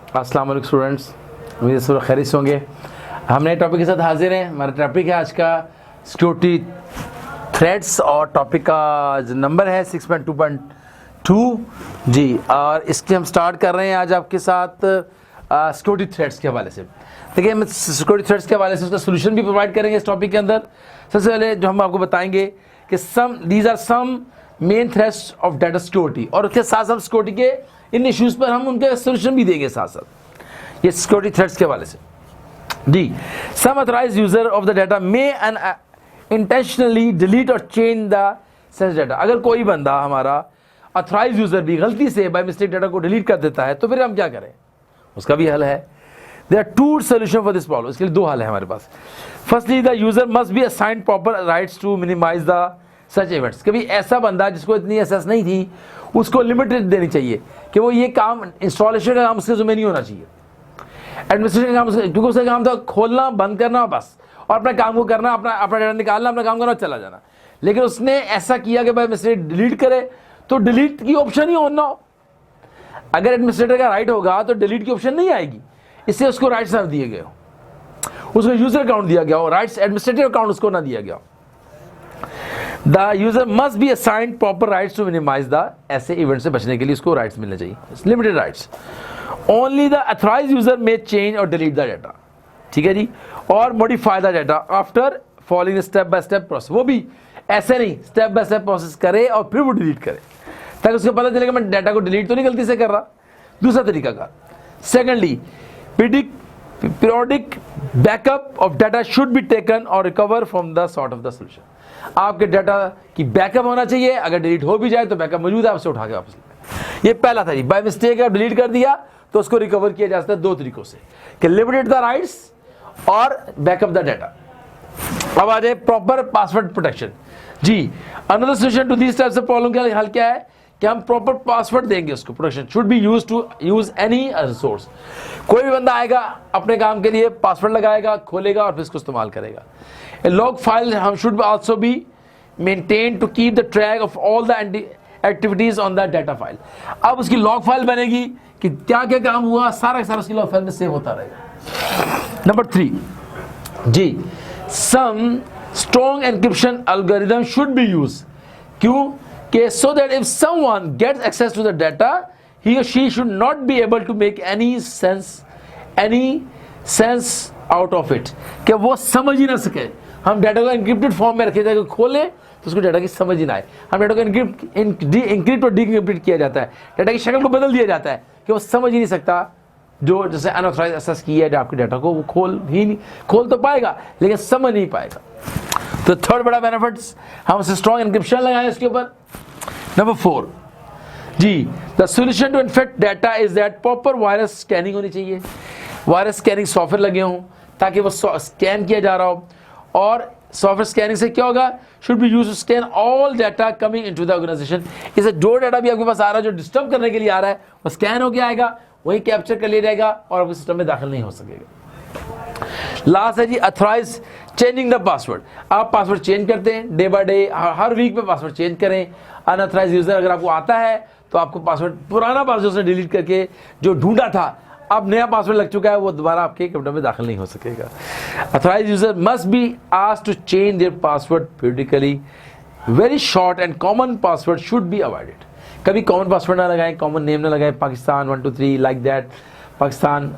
अस्सलाम वालेकुम स्टूडेंट्स, उम्मीद सब खैरियत से होंगे। हम नए टॉपिक के साथ हाजिर हैं। हमारा टॉपिक है आज का सिक्योरिटी थ्रेड्स और टॉपिक का नंबर है 6.2.2 जी। और इसके हम स्टार्ट कर रहे हैं आज आपके साथ सिक्योरिटी थ्रेड्स के हवाले से। देखिए, हम सिक्योरिटी थ्रेड्स के हवाले से उसका सोल्यूशन भी प्रोवाइड करेंगे इस टॉपिक के अंदर। सबसे पहले जो हम आपको बताएंगे कि these are some main threats of data security, और उसके साथ साथ सिक्योरिटी के इन इश्यूज़ पर हम उनके सोल्यूशन भी देंगे साथ साथ, ये सिक्योरिटी थ्रेड्स के हवाले से जी। Some authorised user of the data may and intentionally delete और चेंज द सेंसिटिव डाटा। अगर कोई बंदा हमारा ऑथराइज्ड यूजर भी गलती से बाय मिस्टेक डाटा को डिलीट कर देता है तो फिर हम क्या करें, उसका भी हल है। There are two solution for this problem. इसके लिए दो हल है हमारे पास। Firstly, the user must be assigned proper rights to minimise the such events. कभी ऐसा बंदा जिसको इतनी एसेस नहीं थी उसको लिमिटेड देनी चाहिए कि वो ये काम इंस्टॉलेशन का काम उसके ज़िम्मे नहीं होना चाहिए, एडमिनिस्ट्रेशन का काम, क्योंकि उसका काम था खोलना बंद करना बस, और अपने काम को करना, अपना डाटा निकालना, अपना काम करना, चला जाना। लेकिन उसने ऐसा किया कि भाई एडमिनिस्ट्रेटर डिलीट करे तो डिलीट की ऑप्शन ही ऑन ना हो। अगर एडमिनिस्ट्रेटर का राइट होगा तो डिलीट की ऑप्शन नहीं आएगी, इससे उसको राइट्स ना दिए गए हो, उसको यूजर अकाउंट दिया गया हो, राइट्स एडमिनिस्ट्रेटिव अकाउंट उसको ना दिया गया हो। The user must be assigned proper rights to minimize the ऐसे इवेंट से बचने के लिए उसको राइट्स मिलने चाहिए, limited rights. Only the authorized user may change or delete the data, ठीक है जी, और modify the data after following step by step process। वो भी ऐसे नहीं, स्टेप बाय स्टेप प्रोसेस करे और फिर वो डिलीट करे, ताकि उसको पता चले कि मैं डाटा को डिलीट तो नहीं गलती से कर रहा। दूसरा तरीका का, secondly, periodic backup of data should be taken or recover from the sort of the solution। आपके डाटा की बैकअप होना चाहिए, अगर डिलीट हो भी जाए तो बैकअप मौजूद है, आपसे उठा के वापस लें। ये पहला था जी। बाय मिस्टेक आप डिलीट कर दिया तो उसको रिकवर किया जा सकता है दो तरीकों से, कि लिमिटेड द राइट्स और बैकअप द डाटा। अब आ जाए प्रॉपर पासवर्ड प्रोटेक्शन जी। Another solution to this types of problem का हल क्या है कि हम प्रॉपर पासवर्ड देंगे उसको। Protection should be use to use any resource. कोई भी बंदा आएगा अपने काम के लिए पासवर्ड लगाएगा, खोलेगा और फिर इसको इस्तेमाल करेगा। A log file should also be maintained to keep the track of all the activities on the data file। अब उसकी log file बनेगी कि क्या क्या काम हुआ, सारा सारा उसकी log file में सेव होता रहेगा। Number 3 ji, some strong encryption algorithm should be used। क्यों? कि so that if someone gets access to the data, he or she should not be able to make any sense out of it, कि वो समझ ही ना सके। हम data को encrypted form में रखे जाए, खोले तो उसको डाटा की समझ ही ना आए। हम डाटा को एनक्रिप्ट और डीएनक्रिप्ट किया जाता है, डाटा की शक्ल को बदल दिया जाता है कि वो समझ ही नहीं सकता। जो जैसे अनऑथराइज्ड एक्सेस किया है आपके डाटा को, वो खोल तो पाएगा लेकिन समझ नहीं पाएगा। तो थर्ड बड़ा बेनिफिट्स, हम उसे स्ट्रॉन्ग एनक्रिप्शन लगाएं इसके ऊपर। नंबर 4 जी, the solution to infect data is that proper virus scanning होनी चाहिए। वायरस स्कैनिंग सॉफ्टवेयर लगे हों ताकि वो स्कैन किया जा रहा हो, और सॉफ्टवेयर स्कैनिंग से क्या होगा, should be use to scan all data coming into the organisation. इसे जो डाटा भी आपके पास आ रहा है जो डिस्टर्ब करने के लिए आ रहा है, वो स्कैन होकर आएगा, वही कैप्चर कर लिया जाएगा और आपके सिस्टम में दाखिल नहीं हो सकेगा। लास्ट है जी, अथराइज चेंजिंग द पासवर्ड। आप पासवर्ड चेंज करते हैं डे बाय डे, हर वीक में पासवर्ड चेंज करें। अनअथराइज यूजर अगर आपको आता है तो आपको पासवर्ड, पुराना पासवर्ड से डिलीट करके जो ढूंढा था, अब नया पासवर्ड लग चुका है, वो दोबारा आपके कंप्यूटर में दाखिल नहीं हो सकेगा। Authorised user must be asked to change their password periodically. Very short and common password should be avoided. कभी कॉमन पासवर्ड ना लगाएं, कॉमन नेम ना लगाएं, पाकिस्तान 1 2 3 लाइक दैट, पाकिस्तान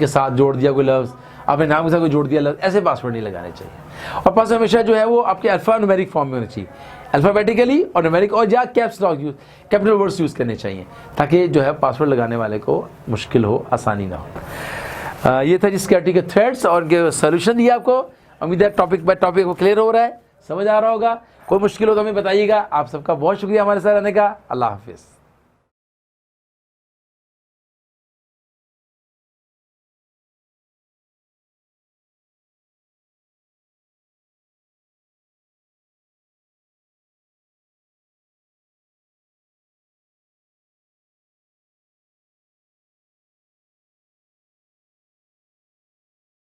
के साथ जोड़ दिया कोई लफ्ज़, अपने नाम के साथ कोई जोड़ दिया लफ्ज़, ऐसे पासवर्ड नहीं लगाने चाहिए। और पासवर्ड हमेशा जो है वो आपके अल्फा न्यूमेरिक फॉर्म में होना चाहिए, अल्फ़ाबेटिकली और न्यूमेरिक, और या caps lock use, capital words use करने चाहिए, ताकि जो है पासवर्ड लगाने वाले को मुश्किल हो, आसानी ना हो। ये था जी सिक्योरिटी के थ्रेड्स और सोल्यूशन दिया आपको। उम्मीद है टॉपिक बाय टॉपिक को क्लियर हो रहा है, समझ आ रहा होगा। कोई मुश्किल हो तो हमें बताइएगा। आप सबका बहुत शुक्रिया हमारे साथ रहने का। अल्लाह हाफिज़।